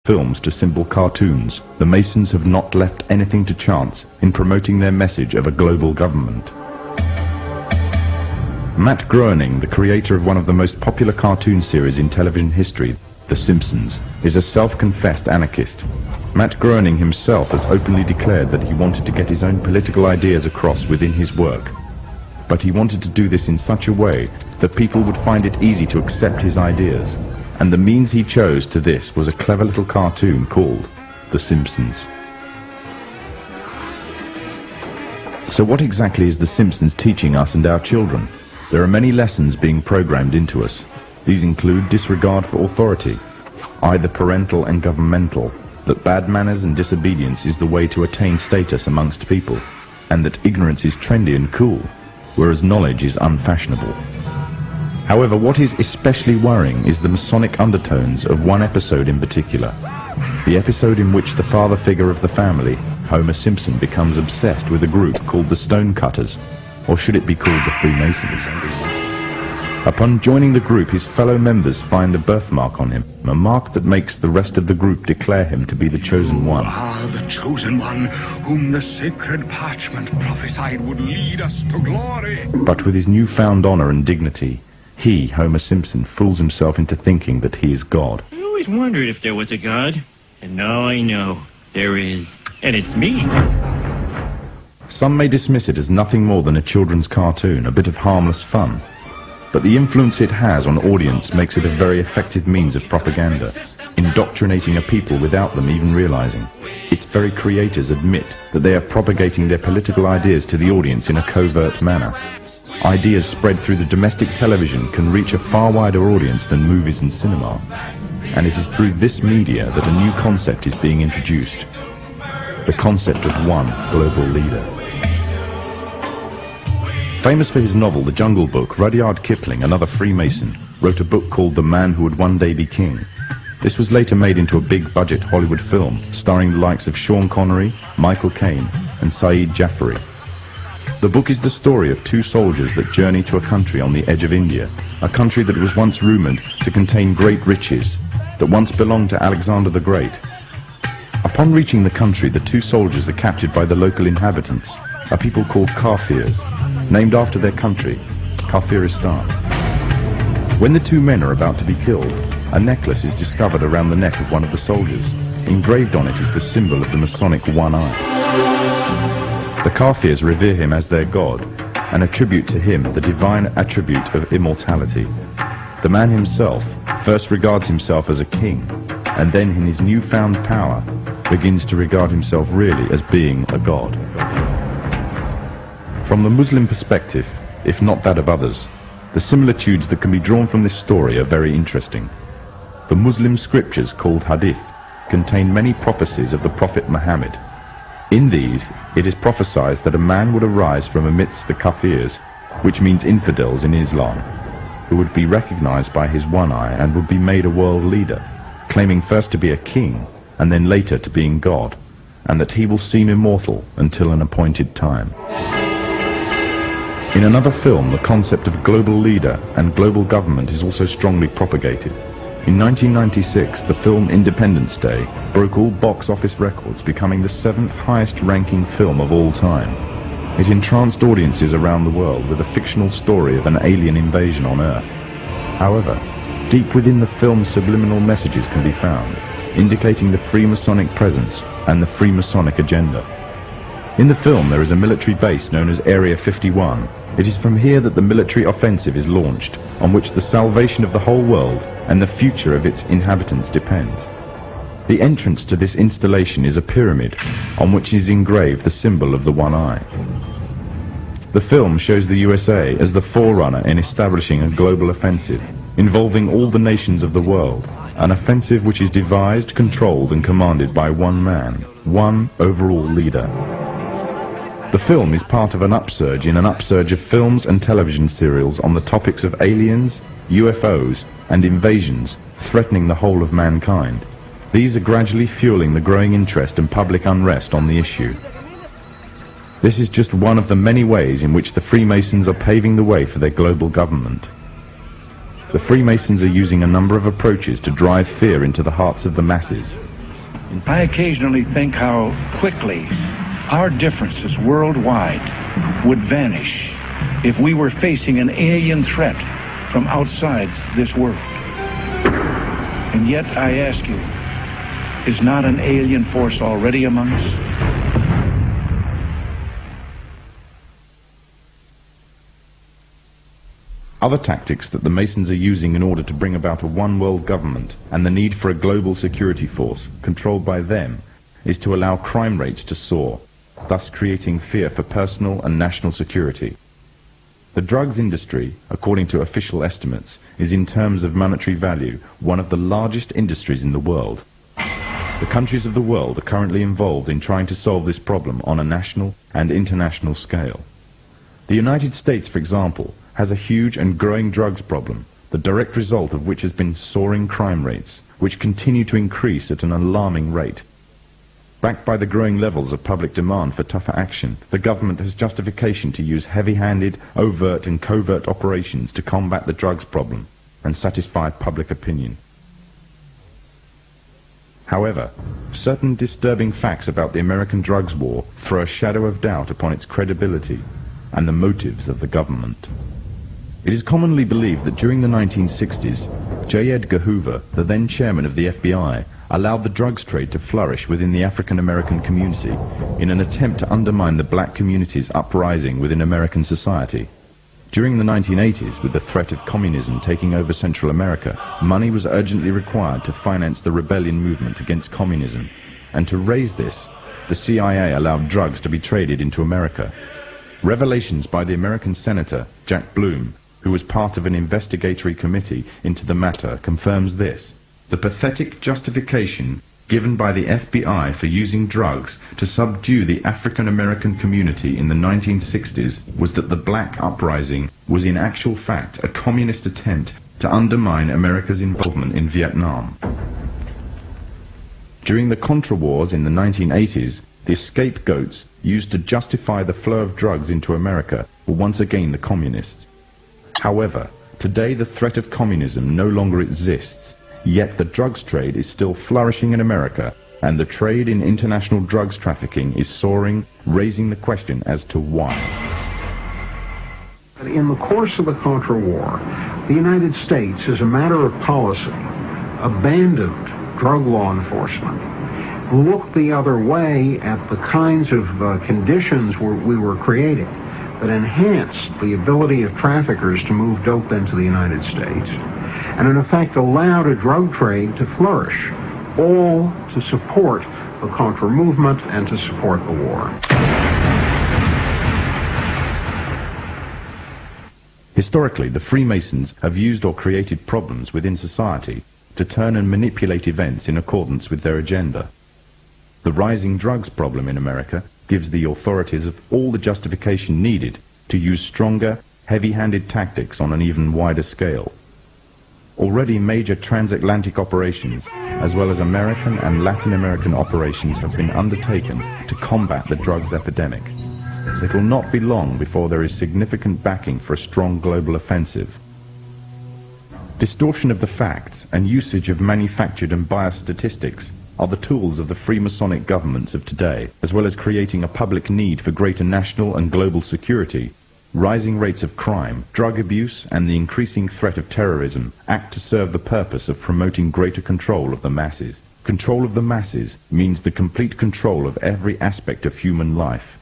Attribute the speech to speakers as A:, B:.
A: films to simple cartoons, the Masons have not left anything to chance in promoting their message of a global government. Matt Groening, the creator of one of the most popular cartoon series in television history, The Simpsons, is a self-confessed anarchist. Matt Groening himself has openly declared that he wanted to get his own political ideas across within his work. But he wanted to do this in such a way that people would find it easy to accept his ideas. And the means he chose to this was a clever little cartoon called The Simpsons. So what exactly is The Simpsons teaching us and our children? There are many lessons being programmed into us. These include disregard for authority, either parental and governmental, that bad manners and disobedience is the way to attain status amongst people, and that ignorance is trendy and cool, whereas knowledge is unfashionable. However, what is especially worrying is the Masonic undertones of one episode in particular. The episode in which the father figure of the family, Homer Simpson, becomes obsessed with a group called the Stonecutters, or should it be called the Freemasons? Upon joining the group, his fellow members find a birthmark on him, a mark that makes the rest of the group declare him to be the chosen one.
B: The chosen one, whom the sacred parchment prophesied would lead us to glory.
A: But with his newfound honor and dignity, he, Homer Simpson, fools himself into thinking that he is God.
C: I always wondered if there was a God, and now I know there is, and it's me.
A: Some may dismiss it as nothing more than a children's cartoon, a bit of harmless fun. But the influence it has on audience makes it a very effective means of propaganda, indoctrinating a people without them even realizing. Its very creators admit that they are propagating their political ideas to the audience in a covert manner. Ideas spread through the domestic television can reach a far wider audience than movies and cinema. And it is through this media that a new concept is being introduced. The concept of one global leader. Famous for his novel The Jungle Book, Rudyard Kipling, another Freemason, wrote a book called The Man Who Would One Day Be King. This was later made into a big-budget Hollywood film, starring the likes of Sean Connery, Michael Caine, and Saeed Jaffari. The book is the story of two soldiers that journey to a country on the edge of India, a country that was once rumored to contain great riches, that once belonged to Alexander the Great. Upon reaching the country, the two soldiers are captured by the local inhabitants, a people called Kafirs, named after their country, Kafiristan. When the two men are about to be killed, a necklace is discovered around the neck of one of the soldiers. Engraved on it is the symbol of the Masonic one eye. The Kafirs revere him as their god, and attribute to him the divine attribute of immortality. The man himself first regards himself as a king, and then in his newfound power begins to regard himself really as being a god. From the Muslim perspective, if not that of others, the similitudes that can be drawn from this story are very interesting. The Muslim scriptures, called Hadith, contain many prophecies of the Prophet Muhammad. In these, it is prophesied that a man would arise from amidst the Kafirs, which means infidels in Islam, who would be recognized by his one eye and would be made a world leader, claiming first to be a king and then later to being God, and that he will seem immortal until an appointed time. In another film, the concept of global leader and global government is also strongly propagated. In 1996, the film Independence Day broke all box office records, becoming the 7th highest ranking film of all time. It entranced audiences around the world with a fictional story of an alien invasion on Earth. However, deep within the film's subliminal messages can be found, indicating the Freemasonic presence and the Freemasonic agenda. In the film, there is a military base known as Area 51. It is from here that the military offensive is launched, on which the salvation of the whole world and the future of its inhabitants depends. The entrance to this installation is a pyramid, on which is engraved the symbol of the one eye. The film shows the USA as the forerunner in establishing a global offensive, involving all the nations of the world, an offensive which is devised, controlled and commanded by one man, one overall leader. The film is part of an upsurge in an upsurge of films and television serials on the topics of aliens, UFOs, and invasions threatening the whole of mankind. These are gradually fueling the growing interest and public unrest on the issue. This is just one of the many ways in which the Freemasons are paving the way for their global government. The Freemasons are using a number of approaches to drive fear into the hearts of the masses,
D: I occasionally think how quickly our differences worldwide would vanish if we were facing an alien threat from outside this world. And yet, I ask you, is not an alien force already among us?
A: Other tactics that the Masons are using in order to bring about a one-world government and the need for a global security force controlled by them is to allow crime rates to soar, thus creating fear for personal and national security. The drugs industry, according to official estimates, is in terms of monetary value one of the largest industries in the world. The countries of the world are currently involved in trying to solve this problem on a national and international scale. The United States, for example, has a huge and growing drugs problem, the direct result of which has been soaring crime rates, which continue to increase at an alarming rate. Backed by the growing levels of public demand for tougher action, the government has justification to use heavy-handed, overt and covert operations to combat the drugs problem and satisfy public opinion. However, certain disturbing facts about the American drugs war throw a shadow of doubt upon its credibility and the motives of the government. It is commonly believed that during the 1960s, J. Edgar Hoover, the then chairman of the FBI, allowed the drugs trade to flourish within the African American community in an attempt to undermine the black community's uprising within American society. During the 1980s, with the threat of communism taking over Central America, money was urgently required to finance the rebellion movement against communism, and to raise this, the CIA allowed drugs to be traded into America. Revelations by the American Senator, Jack Bloom, who was part of an investigatory committee into the matter, confirms this. The pathetic justification given by the FBI for using drugs to subdue the African American community in the 1960s was that the black uprising was in actual fact a communist attempt to undermine America's involvement in Vietnam. During the Contra Wars in the 1980s, the scapegoats used to justify the flow of drugs into America were once again the communists. However, today the threat of communism no longer exists, yet the drugs trade is still flourishing in America, and the trade in international drugs trafficking is soaring, raising the question as to why.
E: In the course of the Contra War, the United States, as a matter of policy, abandoned drug law enforcement, looked the other way at the kinds of conditions we were creating that enhanced the ability of traffickers to move dope into the United States, and in effect allowed a drug trade to flourish, all to support the Contra movement and to support the war.
A: Historically, the Freemasons have used or created problems within society to turn and manipulate events in accordance with their agenda. The rising drugs problem in America gives the authorities of all the justification needed to use stronger, heavy-handed tactics on an even wider scale. Already major transatlantic operations, as well as American and Latin American operations, have been undertaken to combat the drugs epidemic. It will not be long before there is significant backing for a strong global offensive. Distortion of the facts and usage of manufactured and biased statistics are the tools of the Freemasonic governments of today, as well as creating a public need for greater national and global security. Rising rates of crime, drug abuse, and the increasing threat of terrorism act to serve the purpose of promoting greater control of the masses. Control of the masses means the complete control of every aspect of human life.